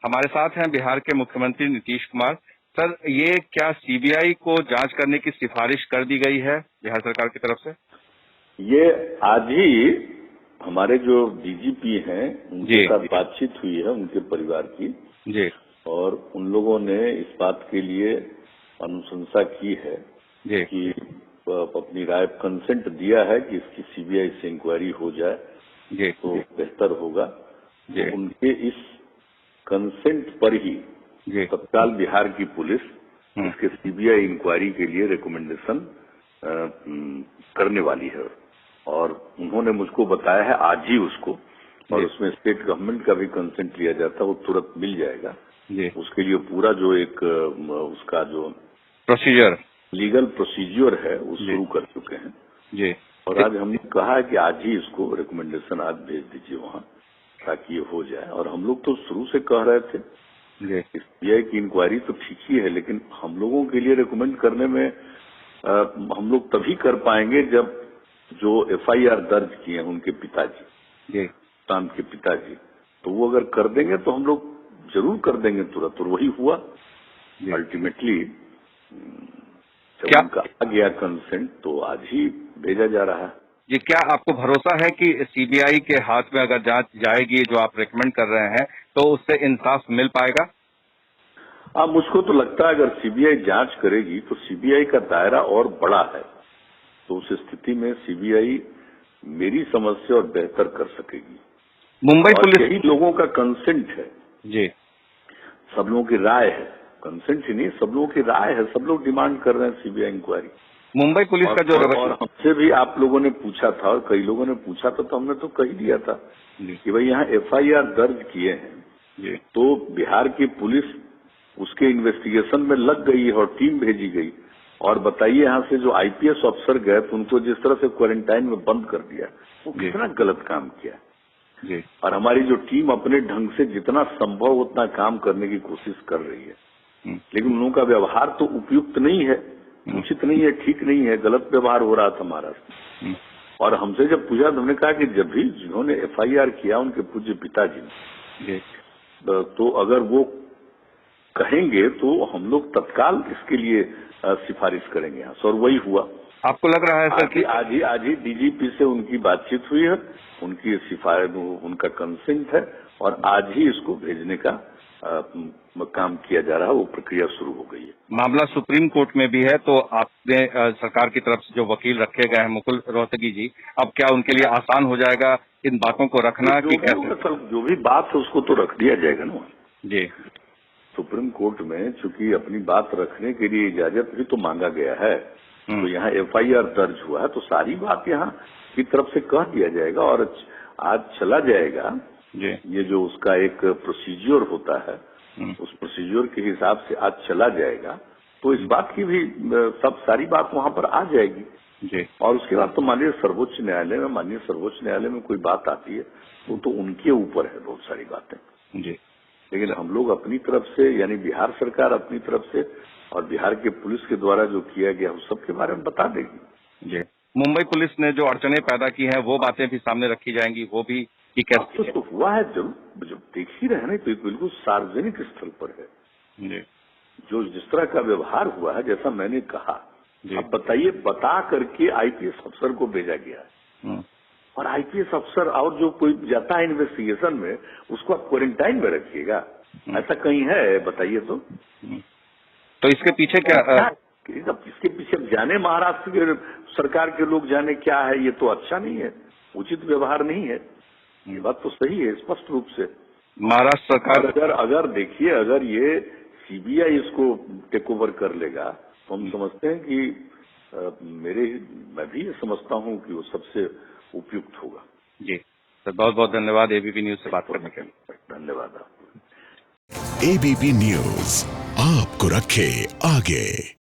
हमारे साथ हैं बिहार के मुख्यमंत्री नीतीश कुमार। सर, ये क्या सीबीआई को जांच करने की सिफारिश कर दी गई है बिहार सरकार की तरफ से? ये आज ही हमारे जो डीजीपी हैं उनके साथ बातचीत हुई है, उनके परिवार की जी। और उन लोगों ने इस बात के लिए अनुशंसा की है जी। कि अपनी राय कंसेंट दिया है कि इसकी सीबीआई से इंक्वायरी हो जाए जी। तो बेहतर होगा। जी। तो उनके इस कंसेंट पर ही तत्काल बिहार की पुलिस इसके सीबीआई इंक्वायरी के लिए रिकमेंडेशन करने वाली है और उन्होंने मुझको बताया है आज ही उसको, और उसमें स्टेट गवर्नमेंट का भी कंसेंट लिया जाता है, वो तुरंत मिल जाएगा। उसके लिए पूरा जो एक उसका जो प्रोसीजर, लीगल प्रोसीजर है वो शुरू कर चुके हैं। जी। और आज हमने कहा है कि आज ही इसको रिकमेंडेशन आज भेज दीजिए वहाँ, ताकि ये हो जाए। और हम लोग तो शुरू से कह रहे थे सीबीआई की इंक्वायरी तो ठीक ही है, लेकिन हम लोगों के लिए रिकमेंड करने में हम लोग तभी कर पाएंगे जब जो एफआईआर दर्ज किए हैं उनके पिताजी, शांत के पिताजी, तो वो अगर कर देंगे तो हम लोग जरूर कर देंगे तुरंत। और वही हुआ अल्टीमेटली। जब उनका आ गया कंसेंट तो आज ही भेजा जा रहा है। जी, क्या आपको भरोसा है कि सीबीआई के हाथ में अगर जांच जाएगी जो आप रेकमेंड कर रहे हैं तो उससे इंसाफ मिल पाएगा? मुझको तो लगता है अगर सीबीआई जांच करेगी तो सीबीआई का दायरा और बड़ा है, तो उस स्थिति में सीबीआई मेरी समझ से और बेहतर कर सकेगी। मुंबई पुलिस, यही लोगों का कंसेंट है जी, सब लोगों की राय है, कंसेंट ही नहीं, सब लोगों की राय है, सब लोग डिमांड कर रहे हैं सीबीआई इंक्वायरी। मुंबई पुलिस का जो और हमसे भी आप लोगों ने पूछा था और कई लोगों ने पूछा था, तो हमने तो कह दिया था कि भाई यहाँ एफआईआर दर्ज किए हैं तो बिहार की पुलिस उसके इन्वेस्टिगेशन में लग गई है और टीम भेजी गई। और बताइए यहाँ से जो आईपीएस अफसर गए तो उनको जिस तरह से क्वारंटाइन में बंद कर दिया, वो कितना गलत काम किया। और हमारी जो टीम अपने ढंग से जितना संभव उतना काम करने की कोशिश कर रही है, लेकिन उन लोगों का व्यवहार तो उपयुक्त नहीं है, उचित नहीं है, ठीक नहीं है, गलत व्यवहार हो रहा था हमारा। और हमसे जब पूछा तो हमने कहा कि जब भी जिन्होंने एफआईआर किया उनके पूज्य पिताजी ने, तो अगर वो कहेंगे तो हम लोग तत्काल इसके लिए सिफारिश करेंगे यहाँ से। और वही हुआ। आपको लग रहा है सर कि आज ही डीजीपी से उनकी बातचीत हुई है, उनकी सिफारिश, उनका कंसेंट है और आज ही इसको भेजने का काम किया जा रहा है, वो प्रक्रिया शुरू हो गई है। मामला सुप्रीम कोर्ट में भी है, तो आपने सरकार की तरफ से जो वकील रखे गए हैं मुकुल रोहतगी जी, अब क्या उनके लिए आसान हो जाएगा इन बातों को रखना कि कैसे? जो भी बात है उसको तो रख दिया जाएगा ना जी। सुप्रीम कोर्ट में, चूंकि अपनी बात रखने के लिए इजाजत भी तो मांगा गया है, तो यहाँ एफआईआर दर्ज हुआ है तो सारी बात यहाँ की तरफ से कह दिया जाएगा और आज चला जाएगा। ये जो उसका एक प्रोसीजर होता है, उस प्रोसीजर के हिसाब से आज चला जाएगा, तो इस बात की भी सब सारी बात वहाँ पर आ जाएगी। और उसके बाद तो माननीय सर्वोच्च न्यायालय में कोई बात आती है तो उनके ऊपर है बहुत सारी बातें। लेकिन हम लोग अपनी तरफ से, यानी बिहार सरकार अपनी तरफ से और बिहार के पुलिस के द्वारा जो किया गया उस सब के बारे में बता देगी। मुंबई पुलिस ने जो अड़चने पैदा की हैं वो बातें भी सामने रखी जाएंगी, वो भी कि कैसे तो हुआ है, जरूर जब देख ही रहे हैं तो बिल्कुल सार्वजनिक स्थल पर है जो जिस तरह का व्यवहार हुआ है, जैसा मैंने कहा। अब बताइए, बता करके आईपीएस अफसर को भेजा गया है और आईपीएस अफसर और जो कोई जाता है इन्वेस्टिगेशन में उसको आप क्वारंटाइन में रखिएगा, ऐसा कहीं है? बताइए तो इसके पीछे क्या? इसके पीछे जाने महाराष्ट्र के सरकार के लोग जाने क्या है, ये तो अच्छा नहीं है, उचित व्यवहार नहीं है। ये बात तो सही है स्पष्ट रूप से। महाराष्ट्र सरकार अगर देखिए, अगर ये सीबीआई इसको टेक ओवर कर लेगा तो हम समझते हैं कि मैं भी ये समझता हूँ कि वो सबसे उपयुक्त होगा। जी सर, बहुत बहुत धन्यवाद एबीपी न्यूज से बात करने के लिए। धन्यवाद आपको। एबीपी न्यूज आपको रखे आगे।